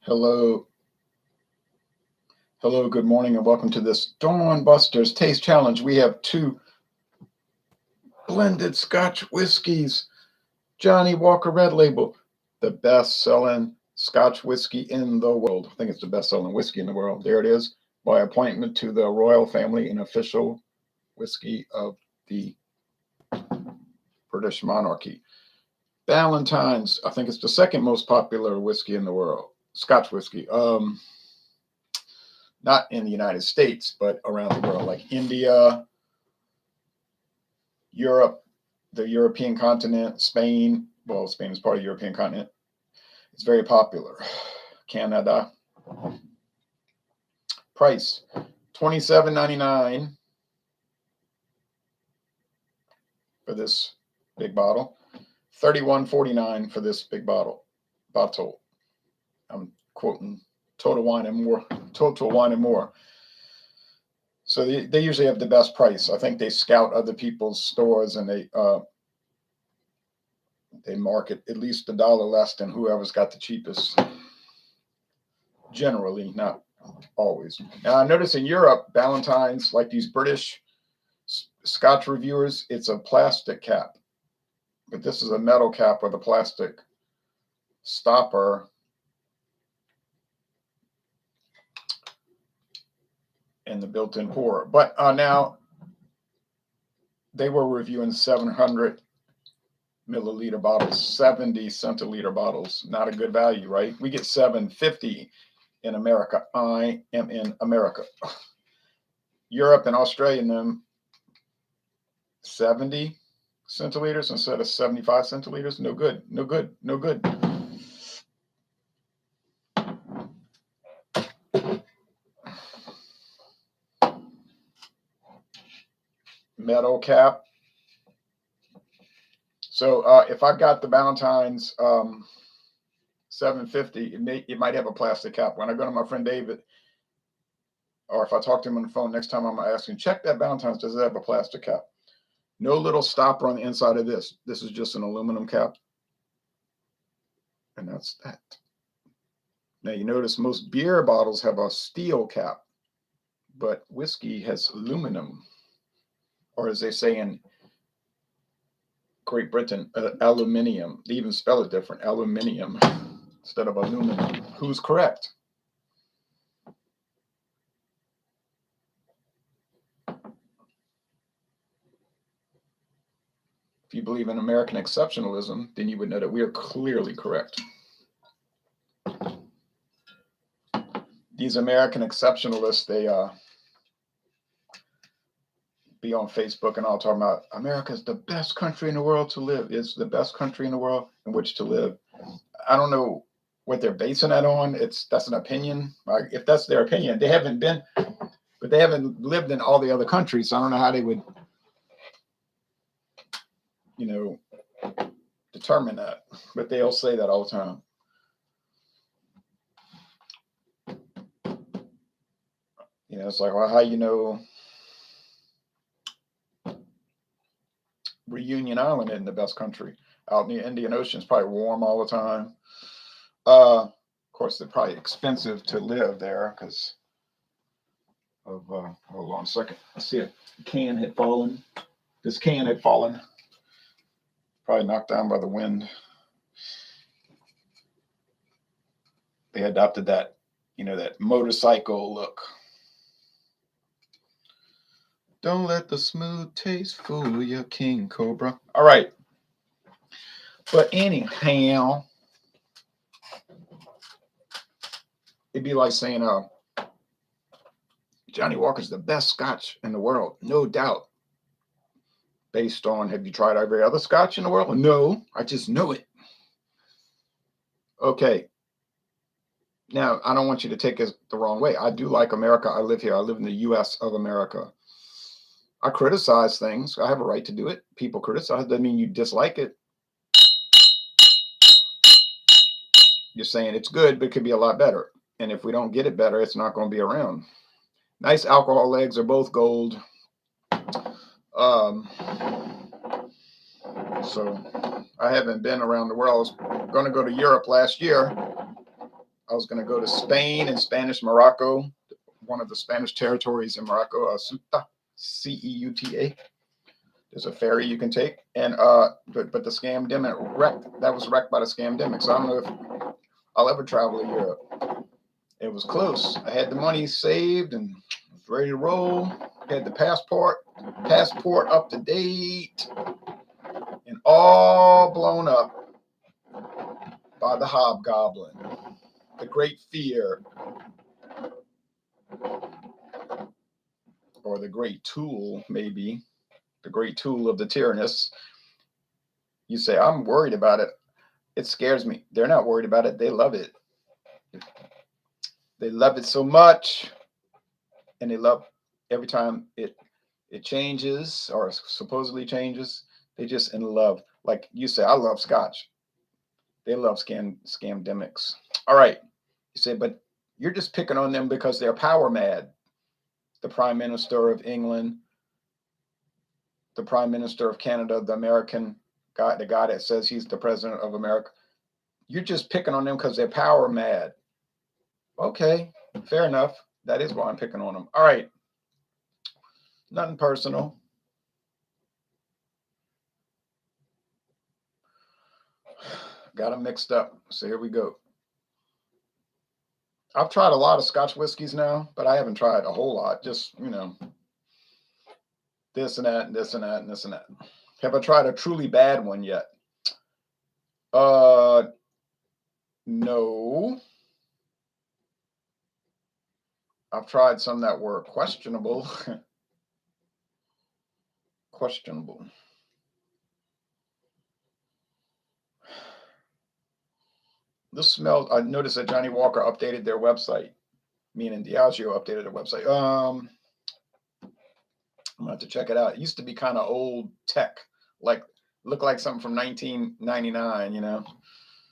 Hello, hello, good morning, and welcome to this Dawn Busters Taste Challenge. We have two blended Scotch whiskies, Johnnie Walker Red Label, the best-selling Scotch whiskey in the world. I think it's the best-selling whiskey in the world. There it is, by appointment to the royal family and official whiskey of the British monarchy. Ballantine's, I think it's the second most popular whiskey in the world, Scotch whiskey. Not in the United States, but around the world, like India, Europe, the European continent, Spain. Well, Spain is part of the European continent. It's very popular. Canada. Price $27.99 for this big bottle. $31.49 for this big bottle. I'm quoting Total Wine and More. So they usually have the best price. I think they scout other people's stores and they market at least $1 less than whoever's got the cheapest. Generally, not always. Now I notice in Europe, Ballantine's, like these British Scotch reviewers, it's a plastic cap, but this is a metal cap with a plastic stopper. And the built-in pour. But now they were reviewing 700 milliliter bottles, 70 centiliter bottles. Not a good value, right? We get 750 in America. I am in America. Europe and Australia, them 70 centiliters instead of 75 centiliters. No good. No good. No good. Metal cap. So if I got the Ballantines 750, it might have a plastic cap. When I go to my friend David, or if I talk to him on the phone next time, I'm gonna ask him, check that Ballantines, does it have a plastic cap? No little stopper on the inside of this. This is just an aluminum cap. And that's that. Now you notice most beer bottles have a steel cap, but whiskey has aluminum, or as they say in Great Britain, aluminium. They even spell it different, aluminium instead of aluminum. Who's correct? If you believe in American exceptionalism, then you would know that we are clearly correct. These American exceptionalists, they be on Facebook and all talking about America's the best country in the world to live. It's the best country in the world in which to live. I don't know what they're basing that on. That's an opinion. If that's their opinion, they haven't lived in all the other countries. So I don't know how they would, determine that. But they'll say that all the time. It's like, well, how Reunion Island isn't the best country. Out in the Indian Ocean, it's probably warm all the time. Of course, they're probably expensive to live there because of, hold on a second. I see a can had fallen. This can had fallen. Probably knocked down by the wind. They adopted that, that motorcycle look. Don't let the smooth taste fool you, King Cobra. All right. But anyhow, it'd be like saying, Johnnie Walker's the best Scotch in the world, no doubt. Based on, have you tried every other Scotch in the world? No, I just know it. Okay. Now, I don't want you to take it the wrong way. I do like America. I live here. I live in the U.S. of America. I criticize things. I have a right to do it. People criticize. Doesn't mean you dislike it. You're saying it's good, but it could be a lot better. And if we don't get it better, it's not going to be around. Nice alcohol legs are both gold. So I haven't been around the world. I was going to go to Europe last year. I was going to go to Spain and Spanish Morocco, one of the Spanish territories in Morocco, Ceuta, Ceuta. There's a ferry you can take, and but the scamdemic wrecked. That was wrecked by the scamdemic. So I don't know if I'll ever travel to Europe. It was close. I had the money saved and was ready to roll. Had the passport up to date, and all blown up by the hobgoblin, the great fear, or the great tool, maybe the great tool of the tyrannous. You say, I'm worried about it. It scares me. They're not worried about it. They love it. They love it so much, and they love every time it changes or supposedly changes. They just in love. Like you say, I love Scotch. They love scamdemics. All right. You say, but you're just picking on them because they're power mad. The Prime Minister of England, the Prime Minister of Canada, the American guy, the guy that says he's the president of America. You're just picking on them because they're power mad. Okay, fair enough. That is why I'm picking on them. All right. Nothing personal. Got them mixed up. So here we go. I've tried a lot of Scotch whiskeys now, but I haven't tried a whole lot. Just, this and that and this and that and this and that. Have I tried a truly bad one yet? No. I've tried some that were questionable. Questionable. This smells. I noticed that Johnnie Walker updated their website, meaning Diageo updated their website. I'm gonna have to check it out. It used to be kind of old tech, like looked like something from 1999.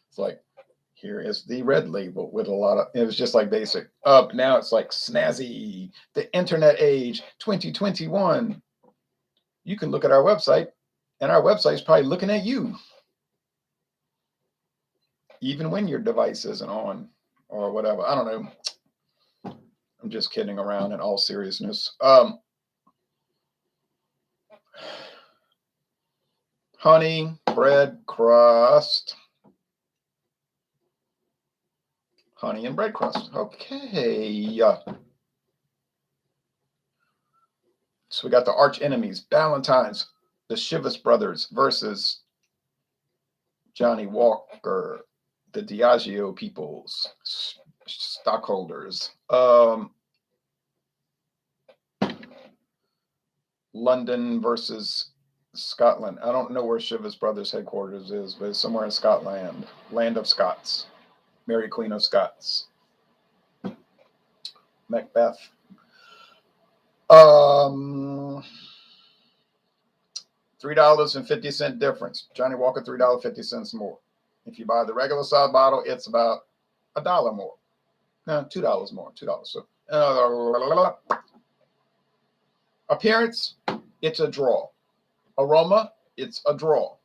It's like, here is the red label with a lot of, it was just like basic. Now it's like snazzy, the internet age, 2021. You can look at our website, and our website's probably looking at you, even when your device isn't on or whatever. I don't know. I'm just kidding around in all seriousness. Honey, bread crust. Honey and bread crust. Okay. So we got the arch enemies, Ballantines, the Chivas Brothers versus Johnnie Walker, the Diageo peoples, stockholders. London versus Scotland. I don't know where Chivas Brothers headquarters is, but it's somewhere in Scotland, land of Scots, Mary Queen of Scots, Macbeth. $3.50 difference. Johnnie Walker, $3.50 more. If you buy the regular size bottle, it's about $1 more. No, $2 more. $2. So appearance, it's a draw. Aroma, it's a draw.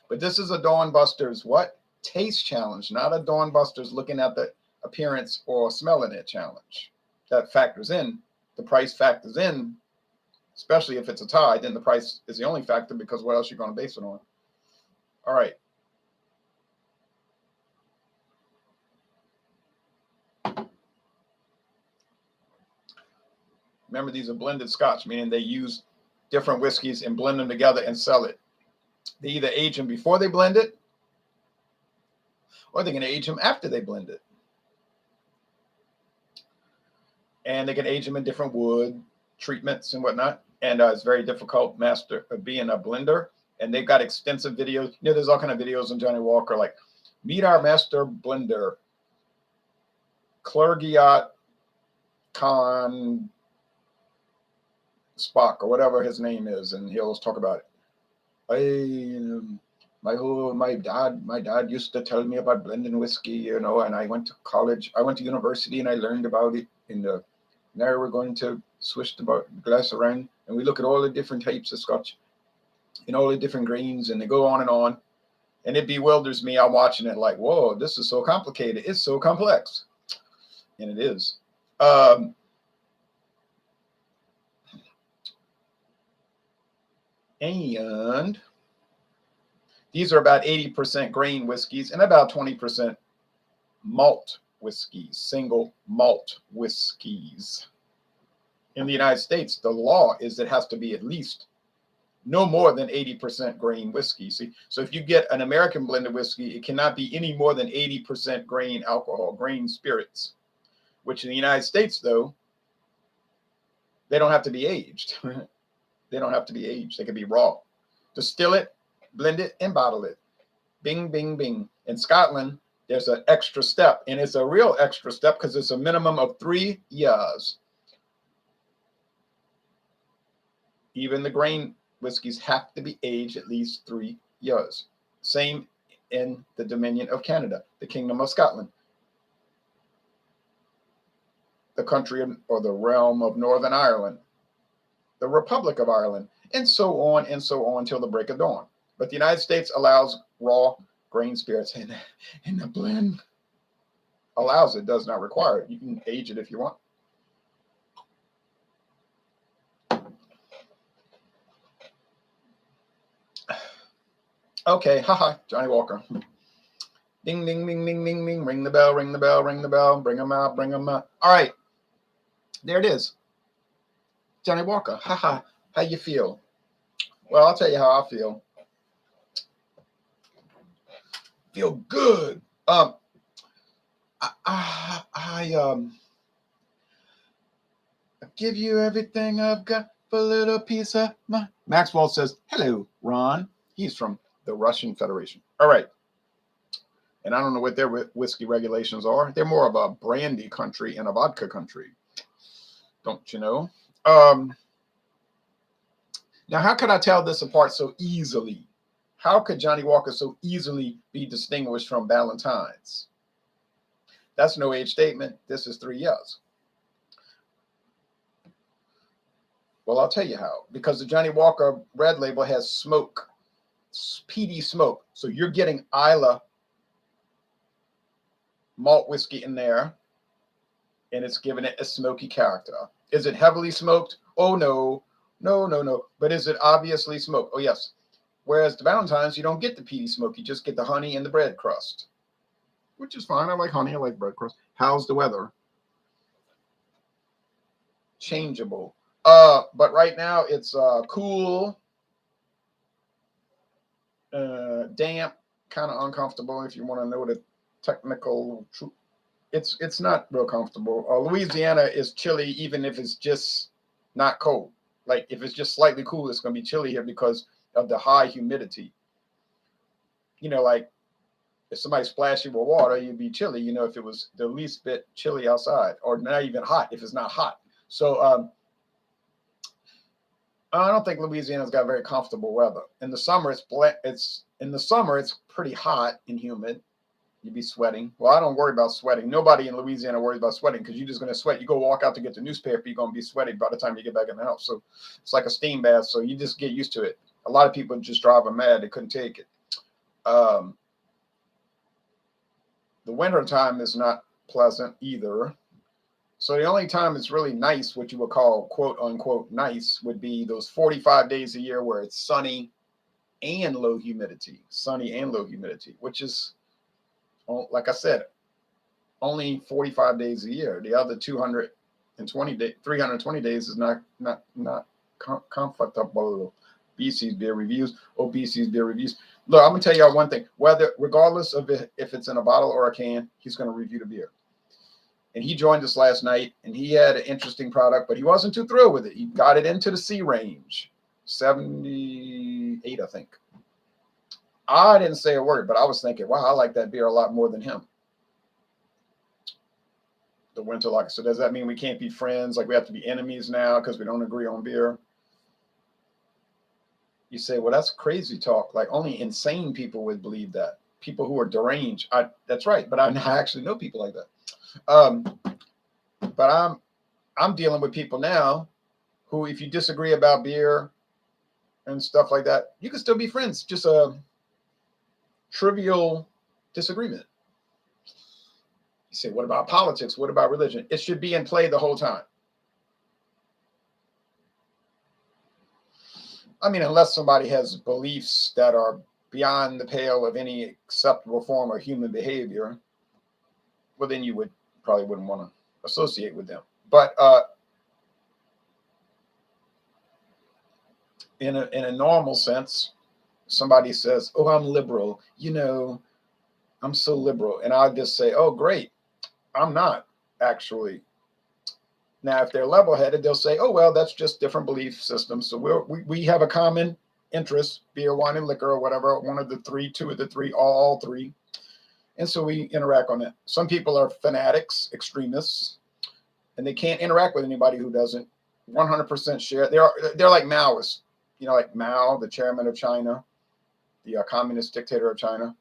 But this is a Dawn Busters what? Taste challenge, not a Dawn Busters looking at the appearance or smelling it challenge. That factors in. The price factors in, especially if it's a tie. Then the price is the only factor, because what else are you going to base it on? All right. Remember, these are blended Scotch, meaning they use different whiskeys and blend them together and sell it. They either age them before they blend it, or they can age them after they blend it. And they can age them in different wood treatments and whatnot. And it's very difficult being a blender. And they've got extensive videos. There's all kind of videos on Johnnie Walker, like meet our master blender, Clergiot Khan Spock, or whatever his name is, and he'll talk about it. My dad used to tell me about blending whiskey, and I went to college, I went to university, and I learned about it. Now we're going to switch the glass around, and we look at all the different types of Scotch and all the different grains, and they go on, and it bewilders me. I'm watching it like, whoa, this is so complicated. It's so complex. and it is. And these are about 80% grain whiskeys and about 20% malt whiskeys, single malt whiskeys. In the United States, the law is it has to be at least no more than 80% grain whiskey. See, so if you get an American blended whiskey, it cannot be any more than 80% grain alcohol, grain spirits, which in the United States, though, they don't have to be aged. They don't have to be aged. They can be raw. Distill it, blend it, and bottle it. Bing, bing, bing. In Scotland, there's an extra step, and it's a real extra step because it's a minimum of 3 years. Even the grain whiskeys have to be aged at least 3 years. Same in the Dominion of Canada, the Kingdom of Scotland, the country or the realm of Northern Ireland, the Republic of Ireland, and so on until the break of dawn. But the United States allows raw grain spirits, and the blend allows it, does not require it. You can age it if you want. Okay, haha, Johnnie Walker. Ding, ding, ding, ding, ding, ding. Ring the bell, ring the bell, ring the bell. Bring them out, bring them out. All right, there it is. Johnnie Walker, haha. How you feel? Well, I'll tell you how I feel. Feel good. I give you everything I've got for a little piece of my. Maxwell says, hello, Ron. He's from the Russian Federation. All right. And I don't know what their whiskey regulations are. They're more of a brandy country and a vodka country. Don't you know? Now, how could I tell this apart so easily? How could Johnnie Walker so easily be distinguished from Ballantines? That's no age statement. This is 3 years. Well, I'll tell you how. Because the Johnnie Walker Red Label has smoke, peaty smoke. So you're getting Isla malt whiskey in there, and it's giving it a smoky character. Is it heavily smoked? Oh, no. No. But is it obviously smoked? Oh, yes. Whereas the Ballantines, you don't get the peaty smoke. You just get the honey and the bread crust, which is fine. I like honey. I like bread crust. How's the weather? Changeable. But right now it's cool, damp, kind of uncomfortable. If you want to know the technical truth, it's not real comfortable. Louisiana is chilly, even if it's just not cold. Like if it's just slightly cool, it's going to be chilly here because of the high humidity. You know, like if somebody splashed you with water, you'd be chilly. You know, if it was the least bit chilly outside, or not even hot, if it's not hot. So I don't think Louisiana's got very comfortable weather. In the summer, it's pretty hot and humid. You'd be sweating. Well, I don't worry about sweating. Nobody in Louisiana worries about sweating because you're just going to sweat. You go walk out to get the newspaper, you're going to be sweaty by the time you get back in the house. So it's like a steam bath. So you just get used to it. A lot of people just drive them mad. They couldn't take it. The winter time is not pleasant either. So the only time it's really nice, what you would call quote unquote nice, would be those 45 days a year where it's sunny and low humidity, which is, like I said, only 45 days a year. The other 320 days is not comfortable. BC's Beer Reviews. BC's Beer Reviews. Look, I'm gonna tell y'all one thing. Regardless of if it's in a bottle or a can, he's gonna review the beer. And he joined us last night, and he had an interesting product, but he wasn't too thrilled with it. He got it into the C range, 78, I think. I didn't say a word, but I was thinking, wow, I like that beer a lot more than him. The Winter Lager. So does that mean we can't be friends? Like we have to be enemies now because we don't agree on beer? You say, well, that's crazy talk. Like only insane people would believe that. People who are deranged. That's right, but I actually know people like that. But I'm dealing with people now who, if you disagree about beer and stuff like that, you can still be friends. Just a trivial disagreement. You say, what about politics? What about religion? It should be in play the whole time. I mean, unless somebody has beliefs that are beyond the pale of any acceptable form of human behavior, well, then you probably wouldn't want to associate with them. But in a normal sense, somebody says, "Oh, I'm liberal," I'm so liberal, and I'll just say, "Oh, great, I'm not actually." Now, if they're level-headed, they'll say, "Oh, well, that's just different belief systems. So we have a common interest: beer, wine, and liquor, or whatever. One of the three, two of the three, all three." And so we interact on that. Some people are fanatics, extremists, and they can't interact with anybody who doesn't 100% share. They're like Maoists, like Mao, the chairman of China, the communist dictator of China.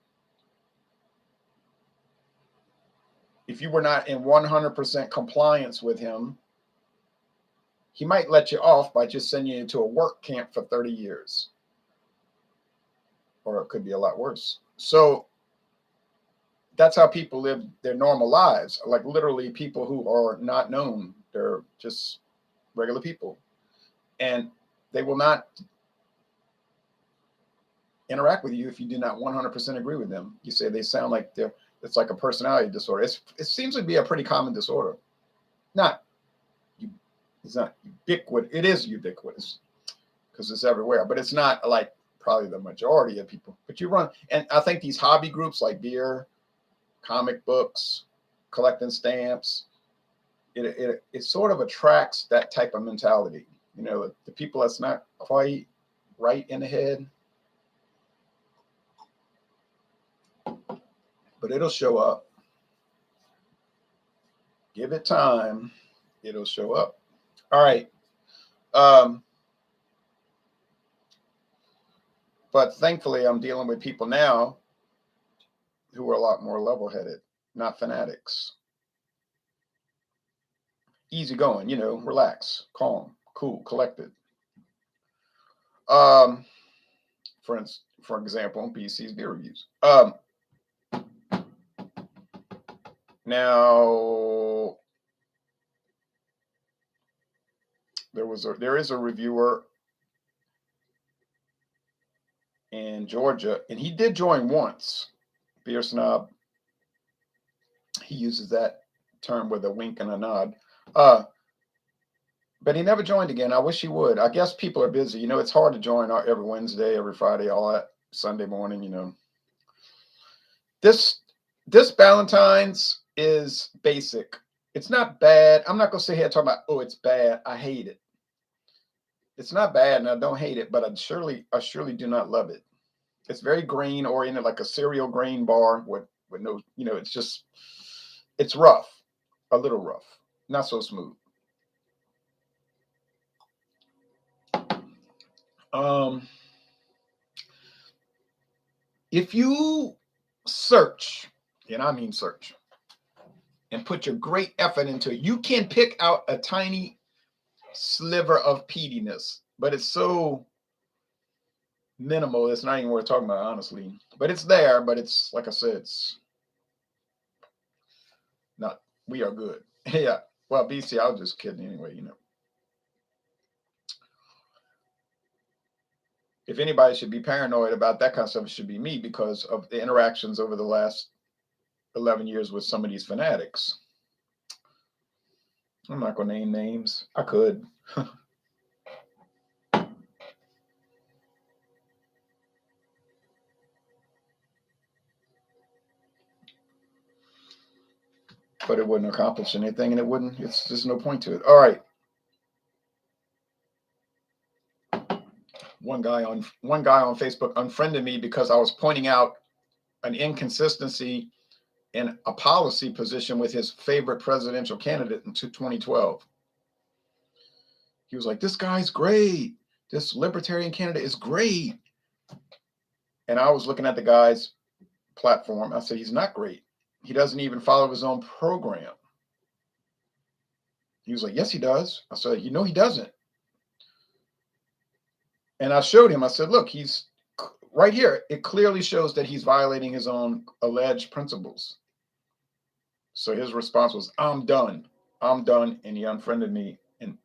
If you were not in 100% compliance with him, he might let you off by just sending you into a work camp for 30 years. Or it could be a lot worse. So that's how people live their normal lives. Like literally people who are not known. They're just regular people. And they will not interact with you if you do not 100% agree with them. You say they sound like it's like a personality disorder. It seems to be a pretty common disorder. It's not ubiquitous. It is ubiquitous because it's everywhere, but it's not like probably the majority of people. But you run, and I think these hobby groups like beer, comic books, collecting stamps, it sort of attracts that type of mentality. The people that's not quite right in the head, but it'll show up. Give it time, it'll show up. All right. But thankfully, I'm dealing with people now who are a lot more level-headed, not fanatics. Easy going, relax, calm, cool, collected. For example, BC's beer reviews. Now, there is a reviewer in Georgia, and he did join once. Beer snob. He uses that term with a wink and a nod. But he never joined again. I wish he would. I guess people are busy. It's hard to join every Wednesday, every Friday, all that Sunday morning, This Ballantines is basic. It's not bad. I'm not going to sit here and talk about, oh, it's bad. I hate it. It's not bad, and I don't hate it, but I surely do not love it. It's very grain oriented, like a cereal grain bar with no, it's rough, a little rough, not so smooth. If you search, and I mean search, and put your great effort into it, you can pick out a tiny sliver of peatiness, but it's so minimal, it's not even worth talking about, honestly. But it's there, but it's, like I said, it's not, we are good. Yeah. Well, BC, I was just kidding anyway, If anybody should be paranoid about that kind of stuff, it should be me because of the interactions over the last 11 years with some of these fanatics. I'm not going to name names. I could. But it wouldn't accomplish anything, and it's just no point to it. All right. One guy on Facebook unfriended me because I was pointing out an inconsistency in a policy position with his favorite presidential candidate in 2012. He was like, "This guy's great. This libertarian candidate is great." And I was looking at the guy's platform. I said, "He's not great. He doesn't even follow his own program." He was like, "Yes, he does." I said, "He doesn't." And I showed him, I said, "Look, he's right here. It clearly shows that he's violating his own alleged principles." So his response was, I'm done. I'm done. And he unfriended me. And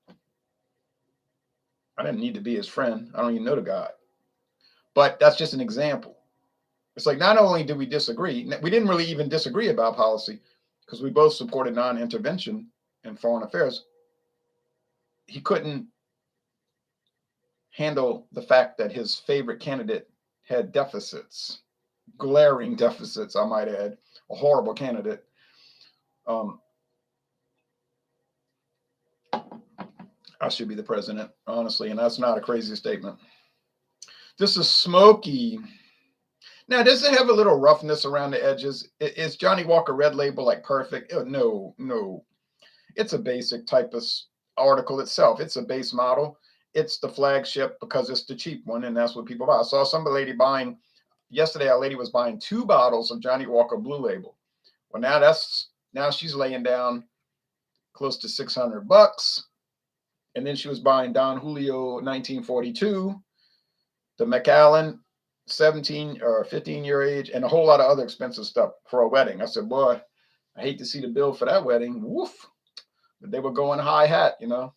I didn't need to be his friend. I don't even know the guy. But that's just an example. It's like not only did we disagree, we didn't really even disagree about policy because we both supported non-intervention in foreign affairs. He couldn't handle the fact that his favorite candidate had deficits, glaring deficits, I might add, a horrible candidate. I should be the president, honestly, and that's not a crazy statement. This is smoky. Now, does it have a little roughness around the edges? Is Johnnie Walker Red Label like perfect? No, no. It's a basic typist article itself. It's a base model. It's the flagship because it's the cheap one, and that's what people buy. I saw some lady buying yesterday. A lady was buying 2 bottles of Johnnie Walker Blue Label. Well, now she's laying down close to $600, and then she was buying Don Julio 1942, the Macallan 17 or 15-year age, and a whole lot of other expensive stuff for a wedding. I said, boy, I hate to see the bill for that wedding. Woof. But they were going high hat, you know.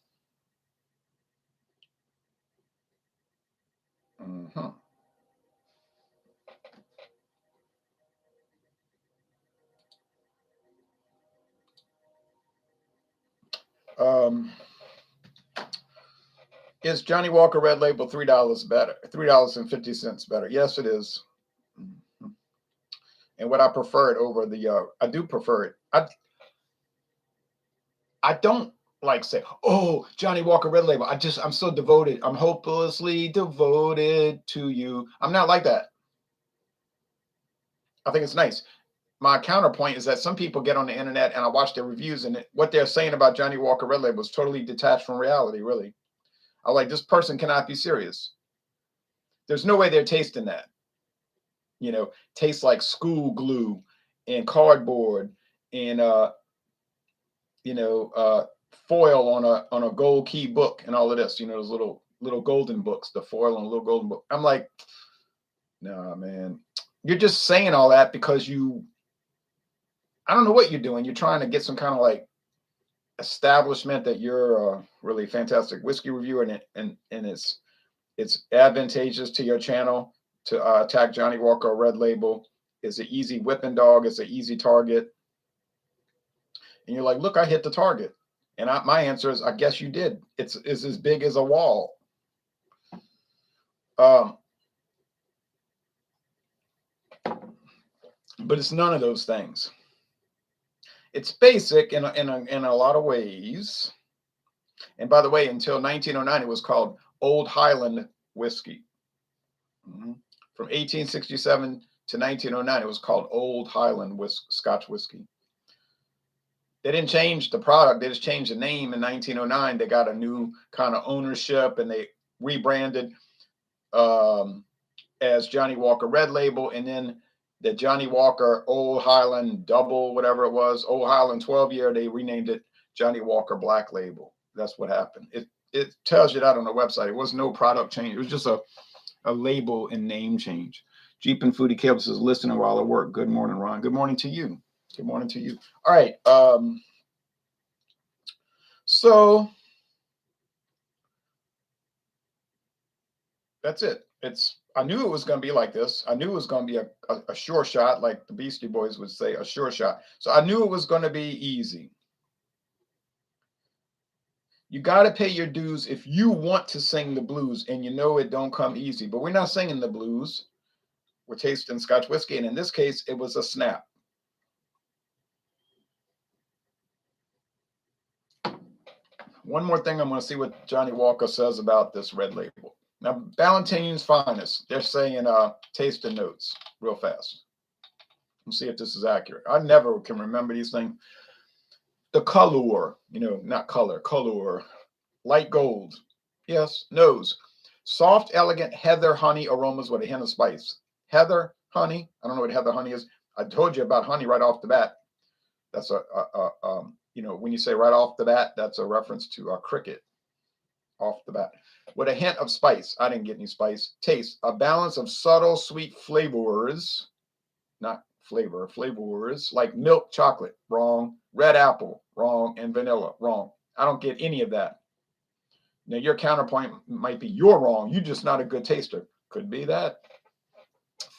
Mm-hmm. Is Johnnie Walker Red Label $3 better? $3.50 better? Yes, it is. Mm-hmm. And what I prefer it over the, I do prefer it. I don't like say, oh, Johnnie Walker Red Label. I'm so devoted. I'm hopelessly devoted to you. I'm not like that. I think it's nice. My counterpoint is that some people get on the internet and I watch their reviews and what they're saying about Johnnie Walker Red Label is totally detached from reality, really. I'm like, this person cannot be serious. There's no way they're tasting that. You know, tastes like school glue and cardboard and foil on a gold key book and all of this, those little golden books, the foil on a little golden book. I'm like, nah, man. You're just saying all that because I don't know what you're doing. You're trying to get some kind of like establishment that you're a really fantastic whiskey reviewer and it's advantageous to your channel to attack Johnnie Walker Red Label. It's an easy whipping dog. It's an easy target. And you're like, look, I hit the target. And my answer is, I guess you did. It's as big as a wall. But it's none of those things. It's basic in a lot of ways. And by the way, until 1909, it was called Old Highland whiskey. Mm-hmm. From 1867 to 1909, it was called Old Highland Scotch whiskey. They didn't change the product. They just changed the name in 1909. They got a new kind of ownership and they rebranded as Johnnie Walker Red Label. And then the Johnnie Walker Old Highland Double, whatever it was, Old Highland 12-year, they renamed it Johnnie Walker Black Label. That's what happened. It tells you that on the website. It was no product change. It was just a label and name change. Jeep and Foodie Cable says, listening while I work. Good morning, Ron. Good morning to you. Good morning to you. All right. So that's it. I knew it was going to be like this. I knew it was going to be a sure shot, like the Beastie Boys would say, a sure shot. So I knew it was going to be easy. You got to pay your dues if you want to sing the blues, and you know it don't come easy. But we're not singing the blues. We're tasting Scotch whiskey, and in this case, it was a snap. One more thing, I'm going to see what Johnnie Walker says about this red label. Now, Ballantine's Finest, they're saying tasting notes real fast. Let's see if this is accurate. I never can remember these things. The color, not color. Light gold. Yes, nose. Soft, elegant heather honey aromas with a hint of spice. Heather honey. I don't know what heather honey is. I told you about honey right off the bat. That's when you say right off the bat, that's a reference to a cricket off the bat. With a hint of spice. I didn't get any spice. Taste. A balance of subtle, sweet flavors. Not flavors like milk chocolate, wrong. Red apple, wrong. And vanilla, wrong. I don't get any of that. Now, your counterpoint might be you're wrong. You're just not a good taster. Could be that.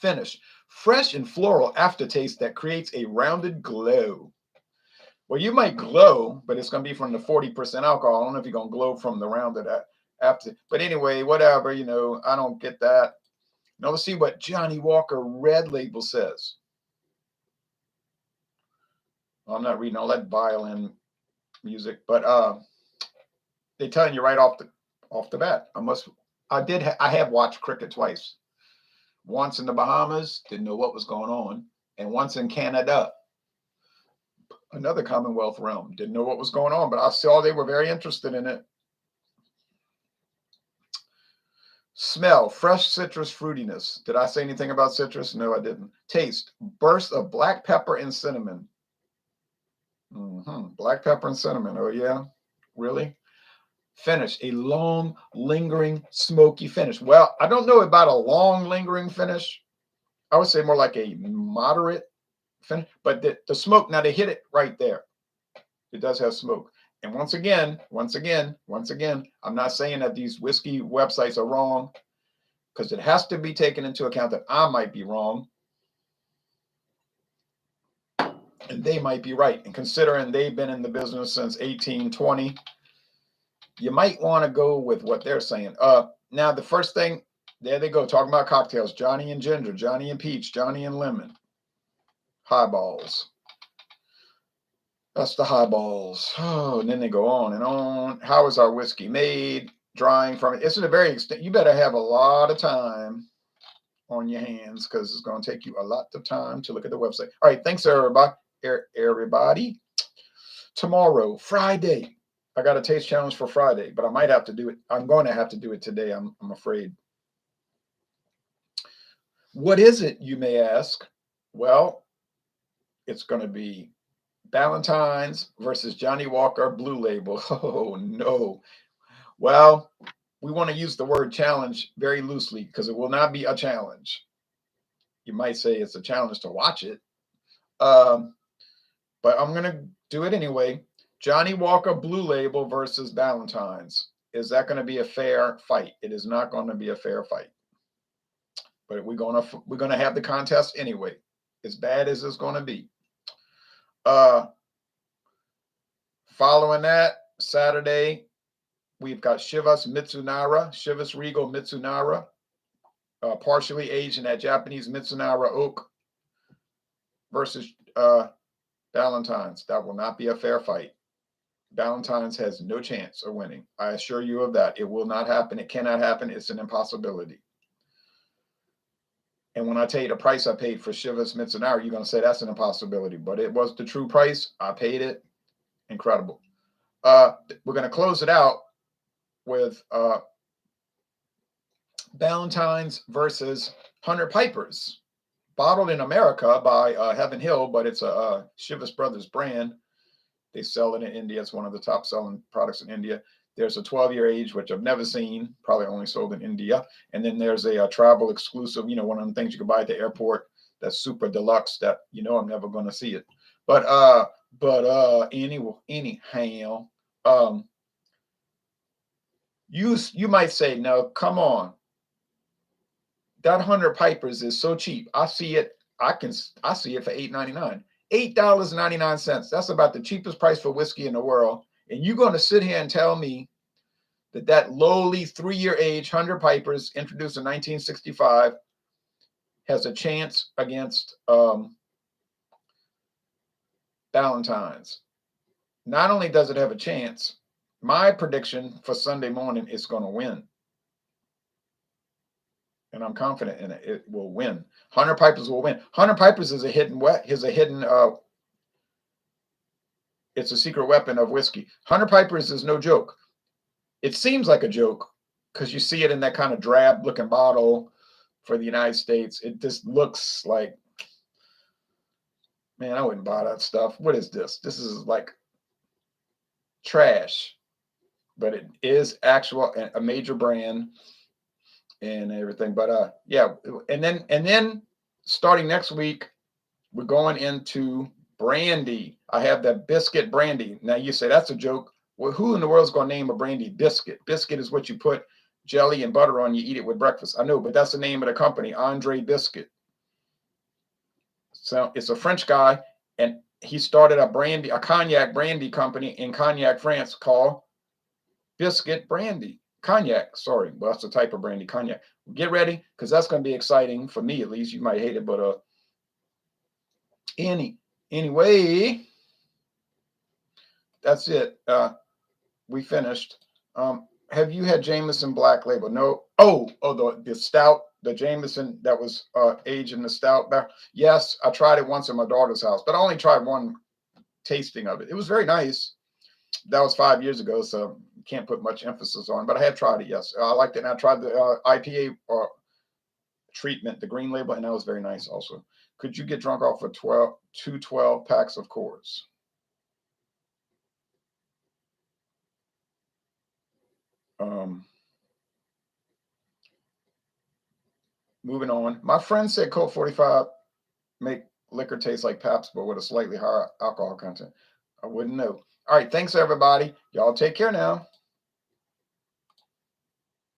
Finish. Fresh and floral aftertaste that creates a rounded glow. Well, you might glow, but it's going to be from the 40% alcohol. I don't know if you're going to glow from the rounded after. But anyway, whatever, I don't get that. Now, let's see what Johnnie Walker Red Label says. I'm not reading all that violin music, but they're telling you right off the bat. I have watched cricket twice. Once in the Bahamas, didn't know what was going on, and once in Canada, another Commonwealth realm, didn't know what was going on, but I saw they were very interested in it. Smell, fresh citrus fruitiness. Did I say anything about citrus? No, I didn't. Taste, burst of black pepper and cinnamon. Black pepper and cinnamon. Oh, yeah? Really? Finish, a long, lingering, smoky finish. Well, I don't know about a long, lingering finish. I would say more like a moderate finish. But the smoke, now they hit it right there. It does have smoke. And once again, I'm not saying that these whiskey websites are wrong, because it has to be taken into account that I might be wrong and they might be right. And considering they've been in the business since 1820, you might want to go with what they're saying. Now, the first thing, there they go, talking about cocktails. Johnny and ginger, Johnny and peach, Johnny and lemon. Highballs. That's the highballs. Oh, and then they go on and on. How is our whiskey made? Drying from it. It's a very extent. You better have a lot of time on your hands, because it's going to take you a lot of time to look at the website. All right. Thanks, everybody. Tomorrow, Friday. I got a taste challenge for Friday, but I might have to do it. I'm going to have to do it today. I'm afraid. What is it, you may ask? Well, it's going to be Ballantines versus Johnnie Walker Blue Label. Oh, no. Well, we want to use the word challenge very loosely, because it will not be a challenge. You might say it's a challenge to watch it. But I'm going to do it anyway. Johnnie Walker Blue Label versus Ballantines. Is that going to be a fair fight? It is not going to be a fair fight. But we're going to have the contest anyway, as bad as it's going to be. Following that, Saturday, we've got Chivas Regal Mitsunara, partially aged in that Japanese Mitsunara oak versus Ballantines. That will not be a fair fight. Ballantines has no chance of winning. I assure you of that. It will not happen. It cannot happen. It's an impossibility. And when I tell you the price I paid for Chivas Mitsunara, you're going to say that's an impossibility. But it was the true price. I paid it. Incredible. We're going to close it out with Ballantines versus 100 Pipers. Bottled in America by Heaven Hill, but it's a Chivas Brothers brand. They sell it in India. It's one of the top selling products in India. There's a 12-year age, which I've never seen, probably only sold in India. And then there's a travel exclusive, one of the things you can buy at the airport, that's super deluxe, that, I'm never going to see it. But anyhow, you might say, no, come on. That 100 Pipers is so cheap. I see it for $8.99. $8.99. That's about the cheapest price for whiskey in the world. And you're going to sit here and tell me that lowly 3-year age 100 Pipers, introduced in 1965, has a chance against Ballantines. Not only does it have a chance, my prediction for Sunday morning is going to win. And I'm confident in it. It will win. 100 Pipers will win. 100 Pipers is a it's a secret weapon of whiskey. 100 Pipers is no joke. It seems like a joke because you see it in that kind of drab looking bottle for the United States. It just looks like, man, I wouldn't buy that stuff. What is this? This is like trash, but it is a major brand and everything. But yeah, and then starting next week, We're going into brandy. I have that biscuit brandy. Now you say that's a joke. Well, who in the world is going to name a brandy biscuit? Biscuit is what you put jelly and butter on. You eat it with breakfast. I know, but that's the name of the company, Andre Biscuit. So it's a French guy, and he started a cognac brandy company in Cognac, France, called Biscuit Brandy. Cognac, sorry. Well, that's a type of brandy, cognac. Get ready, because that's going to be exciting for me, at least. You might hate it, but anyway, that's it. We finished. Have you had Jameson Black Label? No. The stout, the Jameson that was aged in the stout barrel. Yes, I tried it once at my daughter's house, but I only tried one tasting of it. It was very nice. That was 5 years ago, so can't put much emphasis on. But I had tried it. Yes, I liked it. And I tried the IPA treatment, the green label, and that was very nice also. Could you get drunk off of 12 packs of Coors? Moving on. My friend said Colt 45 make liquor taste like Pabst, but with a slightly higher alcohol content. I wouldn't know. All right. Thanks, everybody. Y'all take care now.